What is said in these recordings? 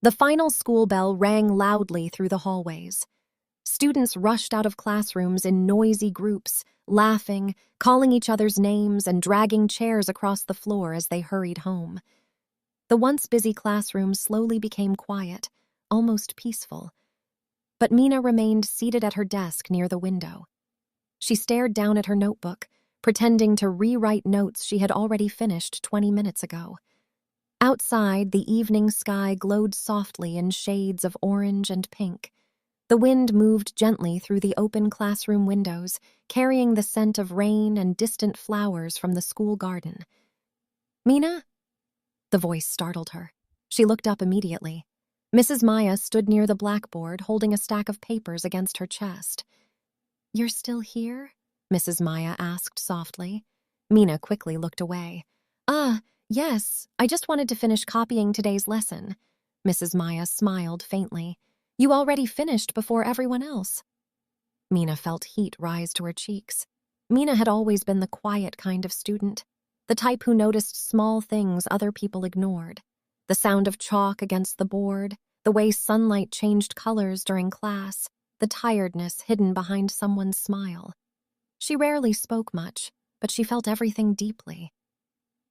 The final school bell rang loudly through the hallways. Students rushed out of classrooms in noisy groups, laughing, calling each other's names, and dragging chairs across the floor as they hurried home. The once busy classroom slowly became quiet, almost peaceful. But Mina remained seated at her desk near the window. She stared down at her notebook, pretending to rewrite notes she had already finished 20 minutes ago. Outside, the evening sky glowed softly in shades of orange and pink. The wind moved gently through the open classroom windows, carrying the scent of rain and distant flowers from the school garden. "Mina?" The voice startled her. She looked up immediately. Mrs. Maya stood near the blackboard, holding a stack of papers against her chest. "You're still here?" Mrs. Maya asked softly. Mina quickly looked away. Yes, I just wanted to finish copying today's lesson." Mrs. Maya smiled faintly. "You already finished before everyone else." Mina felt heat rise to her cheeks. Mina had always been the quiet kind of student, the type who noticed small things other people ignored. The sound of chalk against the board, the way sunlight changed colors during class, the tiredness hidden behind someone's smile. She rarely spoke much, but she felt everything deeply.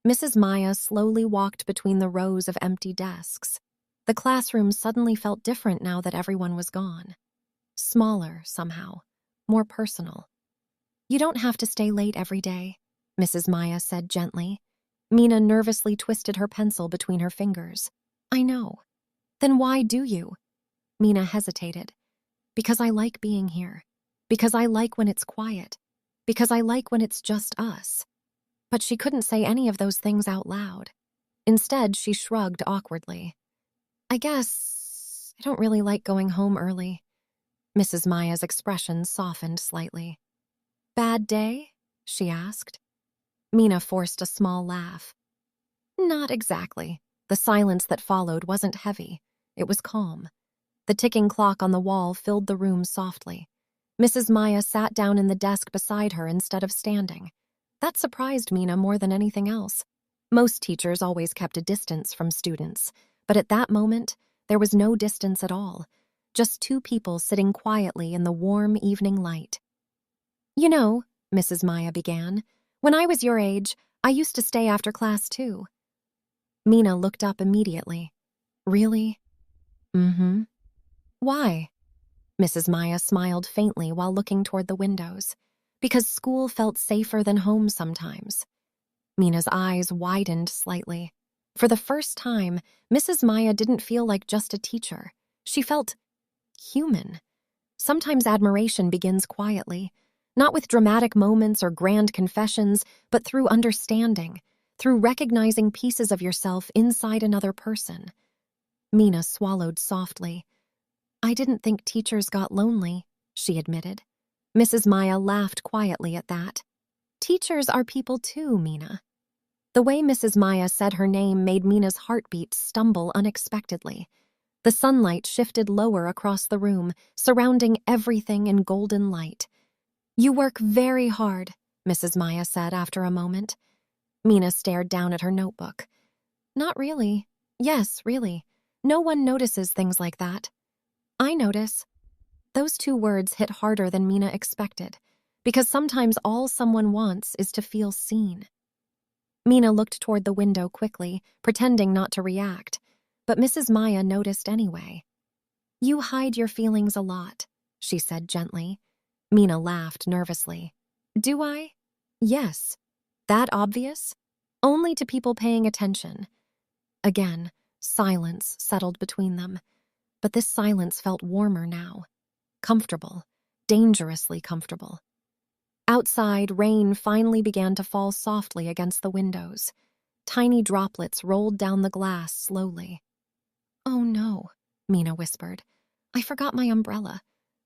Mrs. Maya slowly walked between the rows of empty desks. The classroom suddenly felt different now that everyone was gone. Smaller, somehow. More personal. "You don't have to stay late every day," Mrs. Maya said gently. Mina nervously twisted her pencil between her fingers. "I know." "Then why do you?" Mina hesitated. "Because I like being here. Because I like when it's quiet. Because I like when it's just us." But she couldn't say any of those things out loud. Instead, she shrugged awkwardly. "I guess I don't really like going home early." Mrs. Maya's expression softened slightly. "Bad day?" she asked. Mina forced a small laugh. "Not exactly." The silence that followed wasn't heavy. It was calm. The ticking clock on the wall filled the room softly. Mrs. Maya sat down in the desk beside her instead of standing. That surprised Mina more than anything else. Most teachers always kept a distance from students, but at that moment, there was no distance at all. Just two people sitting quietly in the warm evening light. "You know," Mrs. Maya began, "when I was your age, I used to stay after class too." Mina looked up immediately. "Really?" "Mm-hmm." "Why?" Mrs. Maya smiled faintly while looking toward the windows. "Because school felt safer than home sometimes." Mina's eyes widened slightly. For the first time, Mrs. Maya didn't feel like just a teacher. She felt human. Sometimes admiration begins quietly, not with dramatic moments or grand confessions, but through understanding, through recognizing pieces of yourself inside another person. Mina swallowed softly. "I didn't think teachers got lonely," she admitted. Mrs. Maya laughed quietly at that. "Teachers are people too, Mina." The way Mrs. Maya said her name made Mina's heartbeat stumble unexpectedly. The sunlight shifted lower across the room, surrounding everything in golden light. "You work very hard," Mrs. Maya said after a moment. Mina stared down at her notebook. "Not really. Yes, really. No one notices things like that." "I notice." Those two words hit harder than Mina expected, because sometimes all someone wants is to feel seen. Mina looked toward the window quickly, pretending not to react, but Mrs. Maya noticed anyway. "You hide your feelings a lot," she said gently. Mina laughed nervously. "Do I?" "Yes." "That obvious?" "Only to people paying attention." Again, silence settled between them, but this silence felt warmer now. Comfortable, dangerously comfortable. Outside, rain finally began to fall softly against the windows. Tiny droplets rolled down the glass slowly. "Oh no," Mina whispered. "I forgot my umbrella."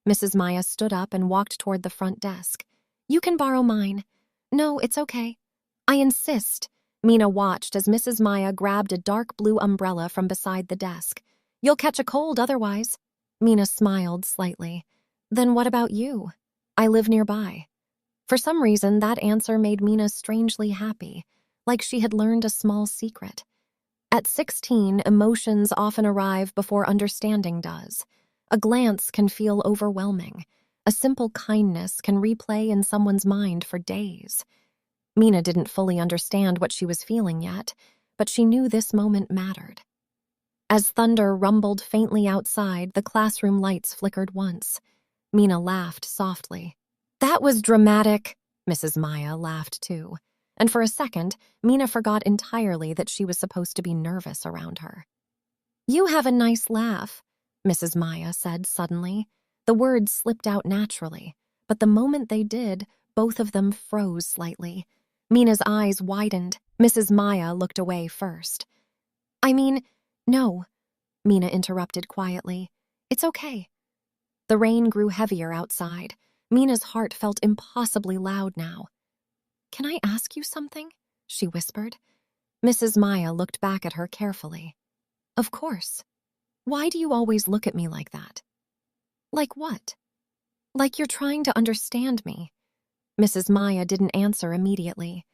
Mrs. Maya stood up and walked toward the front desk. "You can borrow mine." "No, it's okay." "I insist." Mina watched as Mrs. Maya grabbed a dark blue umbrella from beside the desk. "You'll catch a cold otherwise." Mina smiled slightly. "Then what about you?" "I live nearby." For some reason, that answer made Mina strangely happy, like she had learned a small secret. At 16, emotions often arrive before understanding does. A glance can feel overwhelming. A simple kindness can replay in someone's mind for days. Mina didn't fully understand what she was feeling yet, but she knew this moment mattered. As thunder rumbled faintly outside, the classroom lights flickered once. Mina laughed softly. "That was dramatic." Mrs. Maya laughed too. And for a second, Mina forgot entirely that she was supposed to be nervous around her. "You have a nice laugh," Mrs. Maya said suddenly. The words slipped out naturally, but the moment they did, both of them froze slightly. Mina's eyes widened. Mrs. Maya looked away first. "I mean, no," Mina interrupted quietly. "It's okay." The rain grew heavier outside. Mina's heart felt impossibly loud now. "Can I ask you something?" she whispered. Mrs. Maya looked back at her carefully. "Of course. Why do you always look at me like that?" "Like what?" "Like you're trying to understand me." Mrs. Maya didn't answer immediately.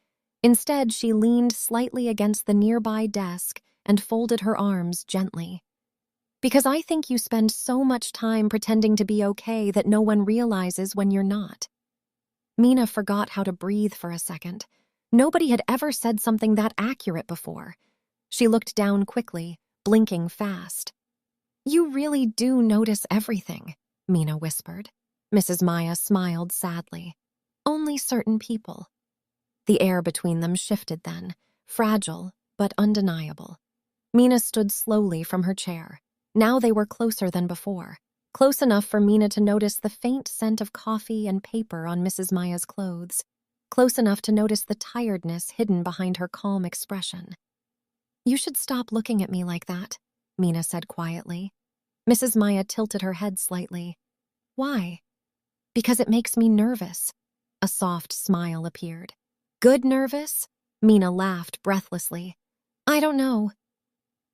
Instead, she leaned slightly against the nearby desk and folded her arms gently. "Because I think you spend so much time pretending to be okay that no one realizes when you're not." Mina forgot how to breathe for a second. Nobody had ever said something that accurate before. She looked down quickly, blinking fast. "You really do notice everything," Mina whispered. Mrs. Maya smiled sadly. "Only certain people." The air between them shifted then, fragile but undeniable. Mina stood slowly from her chair. Now they were closer than before, close enough for Mina to notice the faint scent of coffee and paper on Mrs. Maya's clothes, close enough to notice the tiredness hidden behind her calm expression. "You should stop looking at me like that," Mina said quietly. Mrs. Maya tilted her head slightly. "Why?" "Because it makes me nervous." A soft smile appeared. "Good nervous?" Mina laughed breathlessly. "I don't know."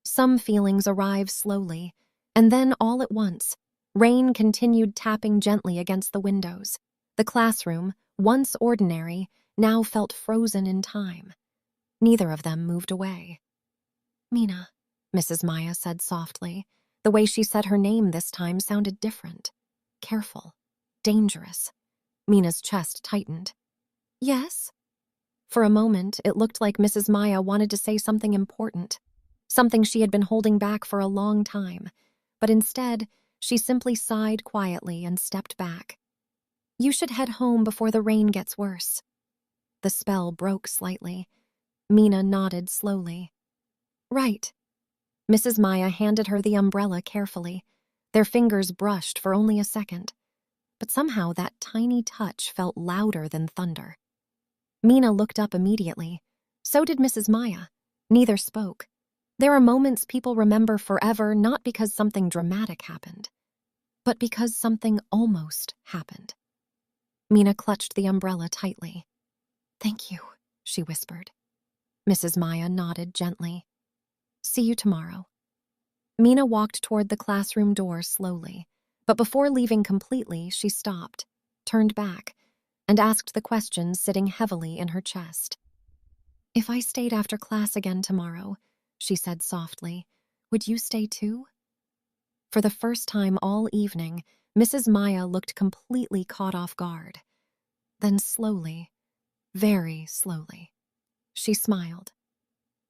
Some feelings arrive slowly, and then all at once, rain continued tapping gently against the windows. The classroom, once ordinary, now felt frozen in time. Neither of them moved away. "Mina," Mrs. Maya said softly. The way she said her name this time sounded different. Careful. Dangerous. Mina's chest tightened. "Yes?" For a moment, it looked like Mrs. Maya wanted to say something important, something she had been holding back for a long time, but instead, she simply sighed quietly and stepped back. "You should head home before the rain gets worse." The spell broke slightly. Mina nodded slowly. "Right." Mrs. Maya handed her the umbrella carefully. Their fingers brushed for only a second, but somehow that tiny touch felt louder than thunder. Mina looked up immediately. So did Mrs. Maya. Neither spoke. There are moments people remember forever not because something dramatic happened, but because something almost happened. Mina clutched the umbrella tightly. "Thank you," she whispered. Mrs. Maya nodded gently. "See you tomorrow." Mina walked toward the classroom door slowly, but before leaving completely, she stopped, turned back, and asked the question sitting heavily in her chest. "If I stayed after class again tomorrow," she said softly, "would you stay too?" For the first time all evening, Mrs. Maya looked completely caught off guard. Then slowly, very slowly, she smiled.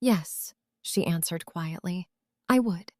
"Yes," she answered quietly, "I would."